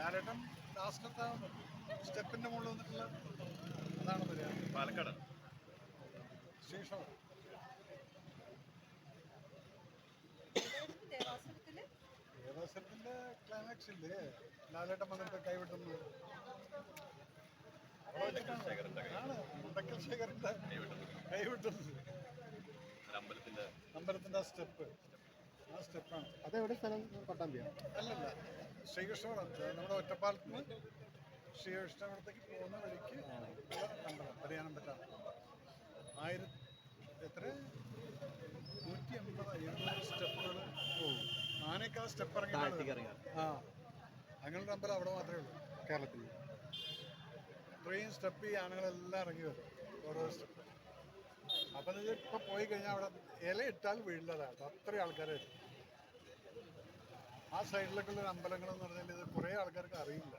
ലാലേട്ടൻ ലാസ്റ്റത്തെ സ്റ്റെപ്പിന്റെ മുകളിൽ വന്നിട്ടുള്ള അതാണ് പരിപാടി. പാലക്കാട് ശേഷം ദേവാസുരത്തിന്റെ ക്ലൈമാക്സ് ഇല്ലേ, ലാലേട്ടൻ വന്നിട്ട് കൈവിട്ടുന്നു ആണ് മുണ്ടക്കൽ ശേഖരന്റെ കൈവിട്ടുന്നത്. അമ്പലത്തിന്റെ ആ സ്റ്റെപ്പ്, ആ സ്റ്റെപ്പാണ്. അതെവിടെ സ്ഥലം? പട്ടാമ്പിയ? അല്ലല്ല, ശ്രീകൃഷ്ണപുരം. നമ്മുടെ ഒറ്റപ്പാലത്ത് നിന്ന് ശ്രീകൃഷ്ണപുരത്തേക്ക് പോകുന്ന വഴിക്ക് ഉള്ള അമ്പലം. അറിയാനും പറ്റാം. എത്ര 180-200 സ്റ്റെപ്പുകൾ പോകും. ആനയൊക്കെ സ്റ്റെപ്പ് ഇറങ്ങി. ആ, അങ്ങനൊരു അമ്പലം അവിടെ മാത്രമേ ഉള്ളൂ കേരളത്തിൽ. ഇത്രയും സ്റ്റെപ്പ് ഈ ആനകളെല്ലാം ഇറങ്ങി വരും, ഓരോ സ്റ്റെപ്പ്. അപ്പം ഇപ്പോൾ പോയി കഴിഞ്ഞാൽ അവിടെ ഇല ഇട്ടാൽ വീഴില്ലതായിട്ട് അത്രയും ആൾക്കാരായിരിക്കും. ആ സൈഡിലൊക്കെയുള്ള അമ്പലങ്ങളെന്ന് പറഞ്ഞാൽ ഇത് കുറേ ആൾക്കാർക്ക് അറിയില്ല.